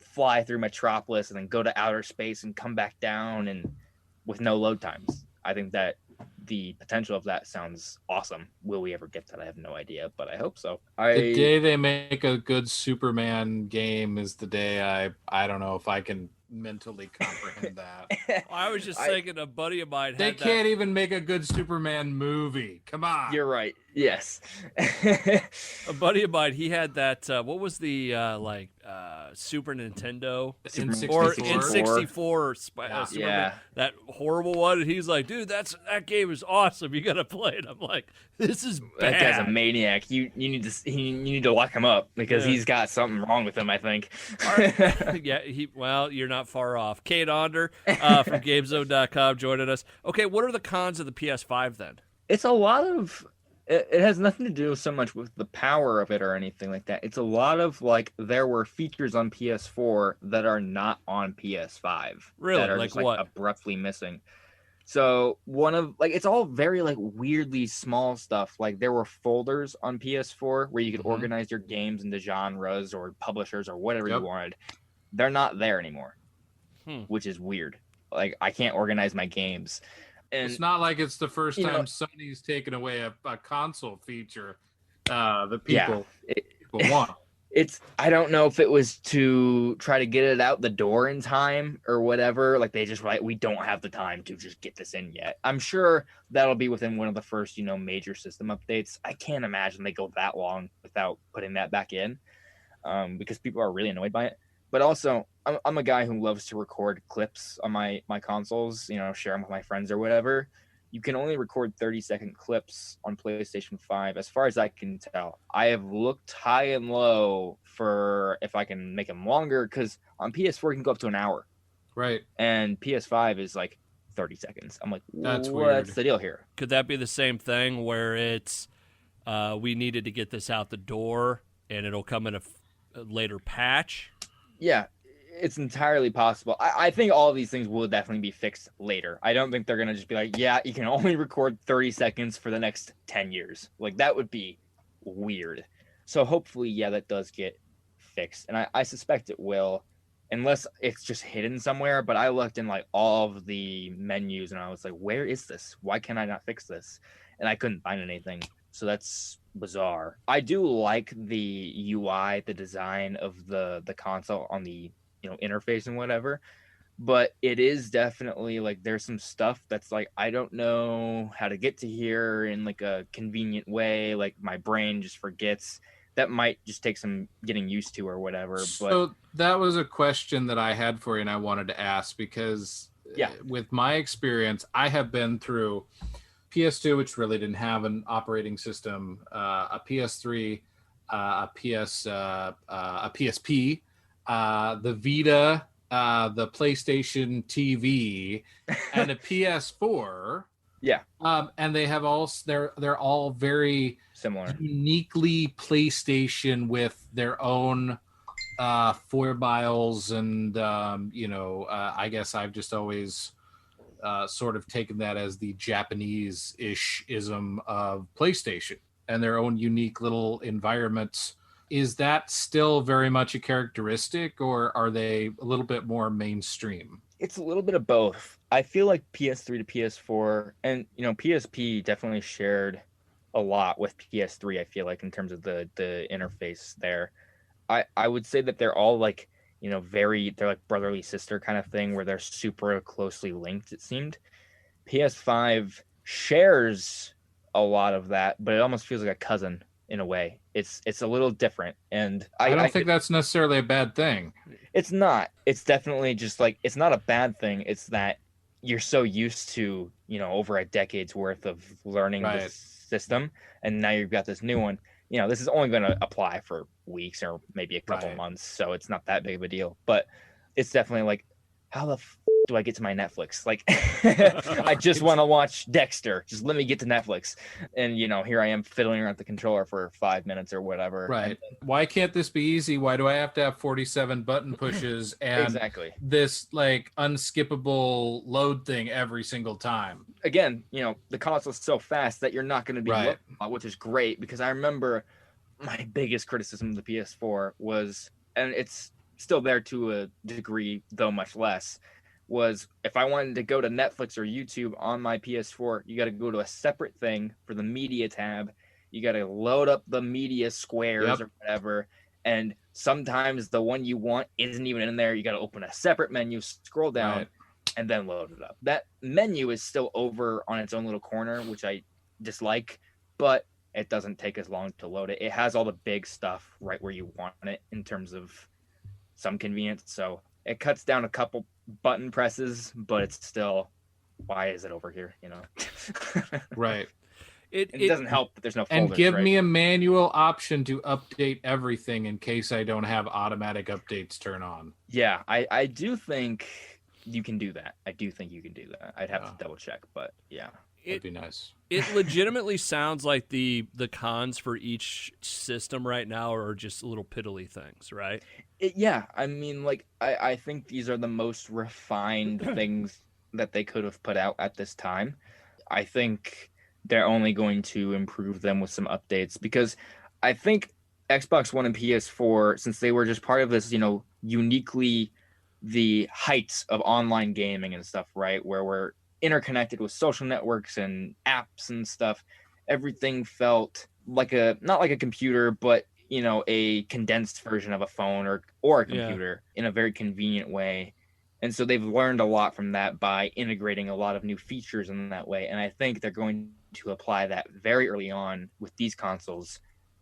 fly through Metropolis and then go to outer space and come back down, and with no load times. I think that the potential of that sounds awesome. Will we ever get that? I have no idea, but I hope so. The day they make a good Superman game is the day I don't know if I can mentally comprehend that. I was just thinking a buddy of mine they can't even make a good Superman movie. Come on. You're right. Yes. A buddy of mine, he had that what was the Super Nintendo or N64 Superman, that horrible one, and he's like, dude, that game is awesome, you gotta play it. I'm like, this is bad. That guy's a maniac. You need to lock him up, because he's got something wrong with him, I think. You're not far off. Cade Onder from GameZone.com joining us. Okay, what are the cons of the PS5 then? It's a lot of, it has nothing to do so much with the power of it or anything like that. It's a lot of like, there were features on PS4 that are not on PS5. Really? That are like just, what? Abruptly missing. So one of it's all very weirdly small stuff. Like there were folders on PS4 where you could organize your games into genres or publishers or whatever you wanted. They're not there anymore, which is weird. Like I can't organize my games. And it's not like it's the first time Sony's taken away a console feature that people want. I don't know if it was to try to get it out the door in time or whatever. Like they just we don't have the time to just get this in yet. I'm sure that'll be within one of the first, major system updates. I can't imagine they go that long without putting that back in, because people are really annoyed by it. But also, I'm a guy who loves to record clips on my consoles, share them with my friends or whatever. You can only record 30-second clips on PlayStation 5, as far as I can tell. I have looked high and low for if I can make them longer, because on PS4 you can go up to an hour. Right. And PS5 is 30 seconds. I'm like, what's the deal here? Could that be the same thing where it's we needed to get this out the door and it'll come in a later patch? Yeah, It's entirely possible. I think all of these things will definitely be fixed later. I don't think they're gonna just be like, yeah, you can only record 30 seconds for the next 10 years. Like that would be weird. So hopefully, yeah, that does get fixed, and I suspect it will, unless it's just hidden somewhere. But I looked in like all of the menus, and I was like, where is this? Why can I not fix this? And I couldn't find anything. So that's bizarre. I do like the UI, the design of the console on the interface and whatever, but it is definitely like there's some stuff that's like I don't know how to get to here in like a convenient way. Like my brain just forgets. That might just take some getting used to or whatever. But So that was a question that I had for you, and I wanted to ask because with my experience, I have been through PS2, which really didn't have an operating system, a PS3, a PSP, the Vita, the PlayStation TV, and a PS4. Yeah. And they have they're all very similar, uniquely PlayStation with their own foibles, and I guess I've just always sort of taken that as the Japanese-ish ism of PlayStation and their own unique little environments. Is that still very much a characteristic, or are they a little bit more mainstream? It's a little bit of both. I feel like PS3 to PS4, and PSP definitely shared a lot with PS3. I feel like in terms of the interface there, I would say that they're all like they're like brotherly sister kind of thing where they're super closely linked. It seemed PS5 shares a lot of that, but it almost feels like a cousin in a way. It's a little different, and I don't think that's necessarily a bad thing. It's not. It's definitely just like it's not a bad thing. It's that you're so used to over a decade's worth of learning this system, and now you've got this new one. This is only going to apply for weeks or maybe a couple months, so it's not that big of a deal. But it's definitely like, how the do I get to my Netflix? Like, I just want to watch Dexter. Just let me get to Netflix. And, here I am fiddling around the controller for 5 minutes or whatever. Right. Why can't this be easy? Why do I have to have 47 button pushes and this like unskippable load thing every single time? Again, the console's so fast that you're not going to be which is great, because I remember my biggest criticism of the PS4 was, and it's still there to a degree, though much less, was if I wanted to go to Netflix or YouTube on my PS4, you got to go to a separate thing for the media tab. You got to load up the media squares or whatever. And sometimes the one you want isn't even in there. You got to open a separate menu, scroll down, and then load it up. That menu is still over on its own little corner, which I dislike, but it doesn't take as long to load it. It has all the big stuff right where you want it in terms of some convenience. So it cuts down a couple button presses, but it's still, why is it over here? Right. It doesn't help that there's no folders, and give me a manual option to update everything in case I don't have automatic updates turn on. Yeah, I do think you can do that. I do think you can do that. I'd have to double check, but yeah. That'd be nice. It legitimately sounds like the cons for each system right now are just little piddly things, right? I mean, like, I think these are the most refined things that they could have put out at this time. I think they're only going to improve them with some updates, because I think Xbox One and PS4, since they were just part of this, uniquely the heights of online gaming and stuff, right, where we're interconnected with social networks and apps and stuff, everything felt like not like a computer, but a condensed version of a phone or a computer in a very convenient way. And so they've learned a lot from that by integrating a lot of new features in that way. And I think they're going to apply that very early on with these consoles,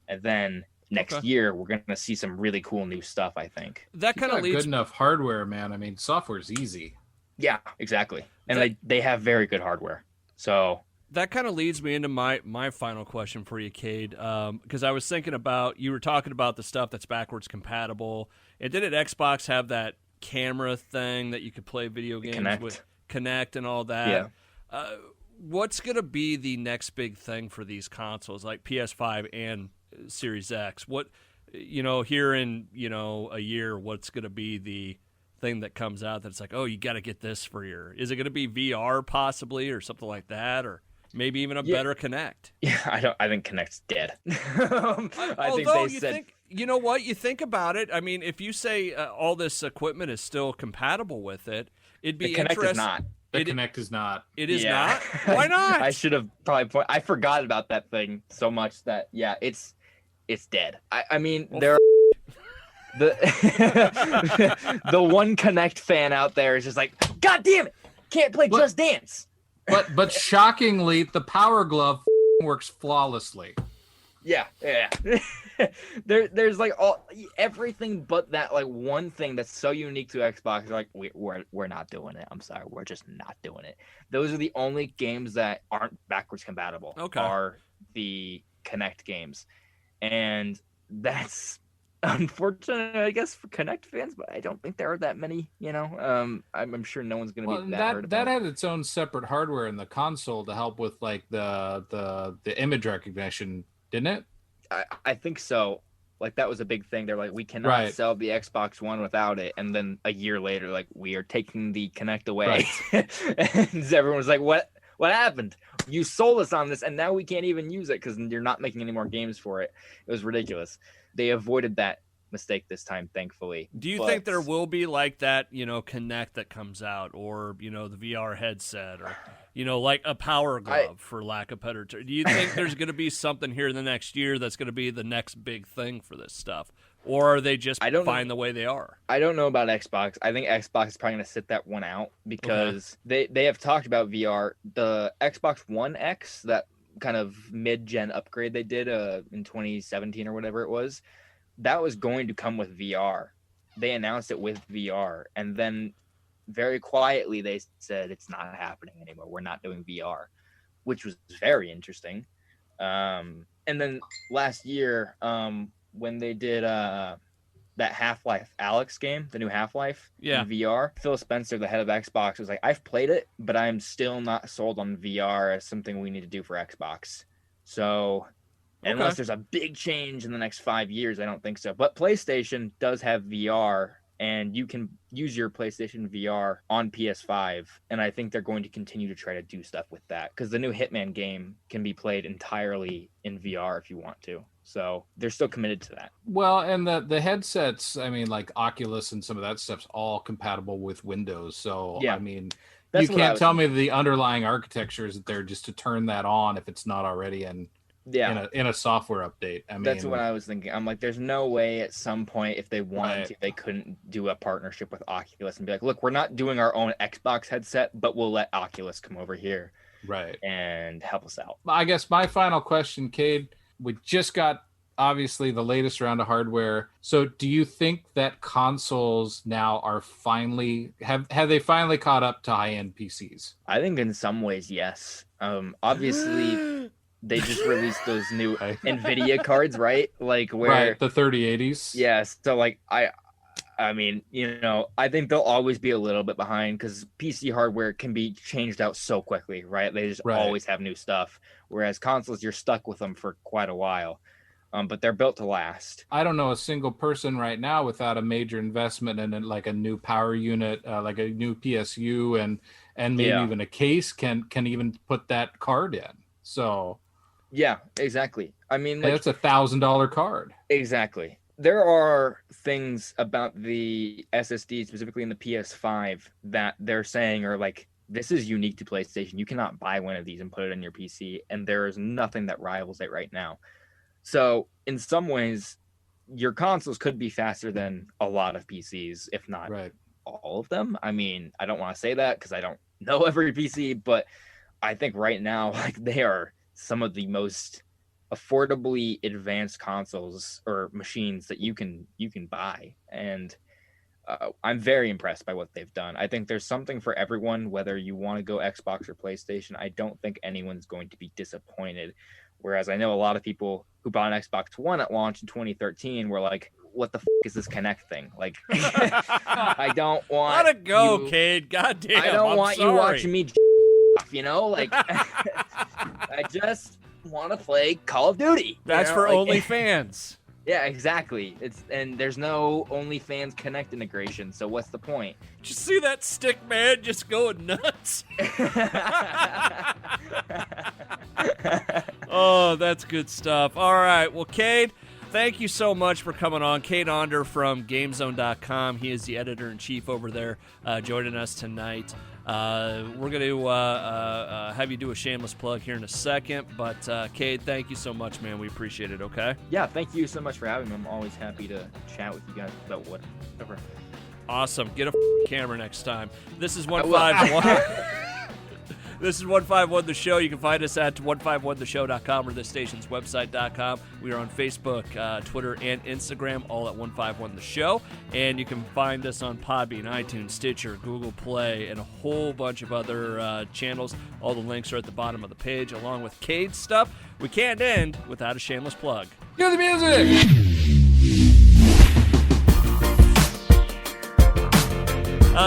and then next year we're going to see some really cool new stuff, I think. That kind of leads good enough hardware, man. I mean, software's easy. Yeah, exactly. And they have very good hardware. So that kind of leads me into my final question for you, Cade, because I was thinking about, you were talking about the stuff that's backwards compatible. And didn't Xbox have that camera thing that you could play video games with, Connect and all that? Yeah. What's going to be the next big thing for these consoles, like PS5 and Series X? What, here in, a year, what's going to be thing that comes out that's like, oh, you got to get this for your. Is it going to be VR possibly or something like that, or maybe even a better Kinect? Yeah, I think Kinect's dead. Although you know what, you think about it. I mean, if you say all this equipment is still compatible with it, it'd be the Kinect interesting. is not. The Kinect is not. It is not. Why not? I should have probably. I forgot about that thing so much that it's dead. I mean, there. The the one Kinect fan out there is just like, God damn it, can't play Just Dance. But shockingly, the Power Glove works flawlessly. Yeah. There's like everything but that like one thing that's so unique to Xbox. Like we're not doing it. I'm sorry, we're just not doing it. Those are the only games that aren't backwards compatible. Okay. Are the Kinect games, and that's unfortunate, I guess, for Kinect fans. But I don't think there are that many. I'm sure no one's going to be that hurt about that had its own separate hardware in the console to help with like the image recognition, didn't it? I think so. Like that was a big thing. They're like, we cannot sell the Xbox One without it. And then a year later, like, we are taking the Kinect away. And everyone was like, what happened? You sold us on this, and now we can't even use it because you're not making any more games for it. It was ridiculous. They avoided that mistake this time, thankfully. Do you think there will be like that, Kinect that comes out, or, the VR headset, or, like a Power Glove, for lack of better term? Do you think there's going to be something here in the next year that's going to be the next big thing for this stuff? Or are they just fine the way they are? I don't know about Xbox. I think Xbox is probably going to sit that one out because they have talked about VR. The Xbox One X, that kind of mid-gen upgrade they did in 2017 or whatever it was, that was going to come with VR. They announced it with VR, and then very quietly they said it's not happening anymore. We're not doing VR, which was very interesting. And then last year, when they did that Half-Life Alyx game, the new Half-Life in VR, Phil Spencer, the head of Xbox, was like, I've played it, but I'm still not sold on VR as something we need to do for Xbox. So unless there's a big change in the next 5 years, I don't think so. But PlayStation does have VR, and you can use your PlayStation VR on PS5. And I think they're going to continue to try to do stuff with that because the new Hitman game can be played entirely in VR if you want to. So they're still committed to that. Well, and the headsets, I mean, like Oculus and some of that stuff's all compatible with Windows. So, I mean, you can't tell me the underlying architecture is there just to turn that on if it's not already in a software update. I mean, that's what I was thinking. I'm like, there's no way at some point, if they wanted to, they couldn't do a partnership with Oculus and be like, look, we're not doing our own Xbox headset, but we'll let Oculus come over here and help us out. I guess my final question, Cade, we just got obviously the latest round of hardware. So do you think that consoles now are finally have they finally caught up to high-end PCs? I think in some ways, yes. Obviously they just released those new NVIDIA cards, right? Like where the 3080s. Yes. So like I mean, I think they'll always be a little bit behind because PC hardware can be changed out so quickly, right? They just always have new stuff. Whereas consoles, you're stuck with them for quite a while. But they're built to last. I don't know a single person right now without a major investment in like a new power unit, like a new PSU, and maybe even a case can even put that card in. So, yeah, exactly. I mean, that's $1,000 card. Exactly. There are things about the SSD, specifically in the PS5, that they're saying are like, this is unique to PlayStation. You cannot buy one of these and put it on your PC, and there is nothing that rivals it right now. So in some ways, your consoles could be faster than a lot of PCs, if not all of them. I mean, I don't want to say that because I don't know every PC, but I think right now, like, they are some of the most affordably advanced consoles or machines that you can buy. And I'm very impressed by what they've done. I think there's something for everyone, whether you want to go Xbox or PlayStation. I don't think anyone's going to be disappointed. Whereas I know a lot of people who bought an Xbox One at launch in 2013 were like, what the is this Kinect thing? Like, I don't want Let it go, Cade. God damn. I don't want you watching me, like, I just want to play Call of Duty. That's for OnlyFans. Yeah, exactly. And there's no OnlyFans Connect integration, so what's the point? Did you see that stick man just going nuts? Oh, that's good stuff. All right, well, Cade, thank you so much for coming on. Cade Onder from GameZone.com. He is the editor-in-chief over there, joining us tonight. We're going to have you do a shameless plug here in a second, but Cade, thank you so much, man. We appreciate it, okay? Yeah, thank you so much for having me. I'm always happy to chat with you guys about whatever. Awesome. Get a camera next time. This is 151. This is 151 The Show. You can find us at 151theshow.com or the station's website.com. We are on Facebook, Twitter, and Instagram, all at 151 The Show. And you can find us on Podbean, iTunes, Stitcher, Google Play, and a whole bunch of other channels. All the links are at the bottom of the page, along with Cade's stuff. We can't end without a shameless plug. Cue the music!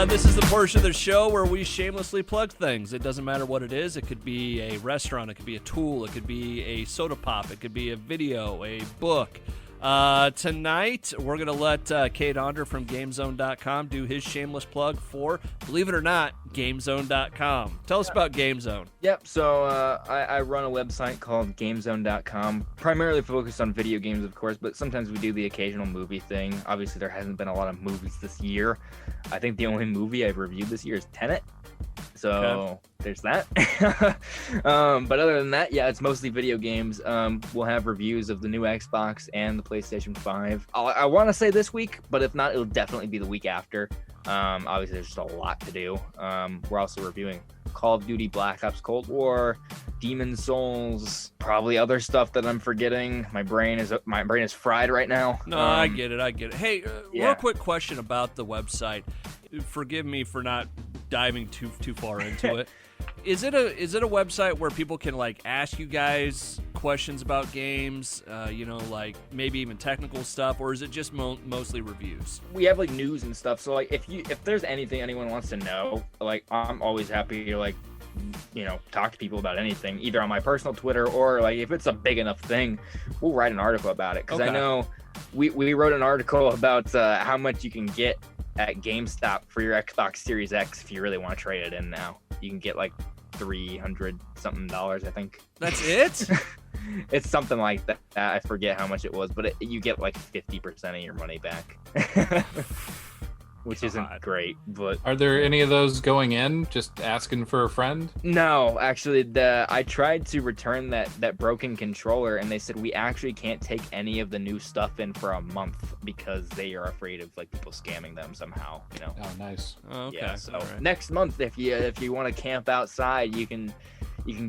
This is the portion of the show where we shamelessly plug things. It doesn't matter what it is. It could be a restaurant. It could be a tool. It could be a soda pop. It could be a video, a book. Tonight, we're going to let Cade Onder from GameZone.com do his shameless plug for, believe it or not, GameZone.com. Tell us about GameZone. Yep, so I run a website called GameZone.com, primarily focused on video games, of course, but sometimes we do the occasional movie thing. Obviously, there hasn't been a lot of movies this year. I think the only movie I've reviewed this year is Tenet. So there's that. But other than that, yeah, it's mostly video games. We'll have reviews of the new Xbox and the PlayStation 5. I want to say this week, but if not, it'll definitely be the week after. Obviously, there's just a lot to do. We're also reviewing Call of Duty Black Ops Cold War, Demon Souls, probably other stuff that I'm forgetting. My brain is fried right now. No, I get it. Hey, real quick question about the website. Forgive me for not diving too far into it. Is it a website where people can like ask you guys questions about games, like maybe even technical stuff, or is it just mostly reviews? We have like news and stuff, so like if there's anything anyone wants to know, like I'm always happy to like talk to people about anything, either on my personal Twitter or like if it's a big enough thing, we'll write an article about it, because I know we wrote an article about how much you can get at GameStop for your Xbox Series X if you really want to trade it in now. You can get like $300 something, I think. That's it? It's something like that. I forget how much it was, but you get like 50% of your money back. Which isn't great, but Are there any of those going in, just asking for a friend? no, actually, I tried to return that broken controller, and they said we actually can't take any of the new stuff in for a month because they are afraid of like people scamming them somehow. Oh, nice. Oh, okay. Yeah, so All right. next month, if you want to camp outside, you can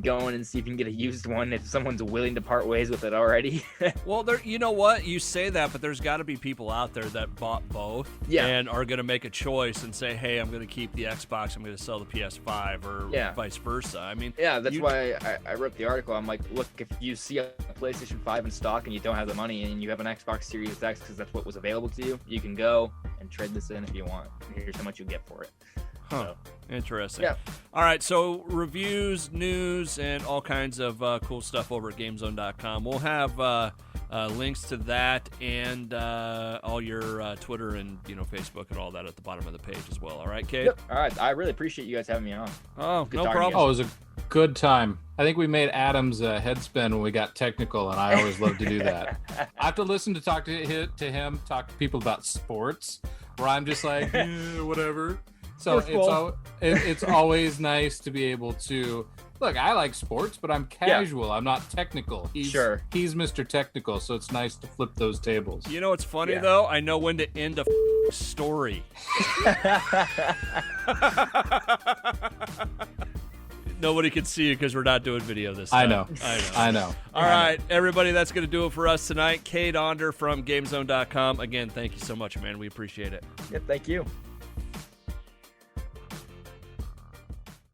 go in and see if you can get a used one if someone's willing to part ways with it already. Well, you know what? You say that, but there's got to be people out there that bought both and are going to make a choice and say, hey, I'm going to keep the Xbox, I'm going to sell the PS5, or vice versa. I mean, yeah, that's why I wrote the article. I'm like, look, if you see a PlayStation 5 in stock and you don't have the money and you have an Xbox Series X because that's what was available to you, you can go and trade this in if you want. Here's how much you get for it. Huh. Interesting. Yeah. All right, so reviews, news, and all kinds of cool stuff over at GameZone.com. We'll have links to that and all your Twitter and Facebook and all that at the bottom of the page as well. All right, Cade? Yep. All right. I really appreciate you guys having me on. Oh, Good no talking to problem. you. Oh, it was a good time. I think we made Adam's head spin when we got technical, and I always love to do that. I have to listen to talk to him, talk to people about sports, where I'm just like, whatever. So it's always nice to be able to look. I like sports, but I'm casual. I'm not technical. He's Mr. Technical, so it's nice to flip those tables. You know what's funny though? I know when to end a story. Nobody can see you because we're not doing video this time. I know. All right, everybody, that's going to do it for us tonight. Cade Onder from GameZone.com. Again, thank you so much, man. We appreciate it. Yeah, thank you.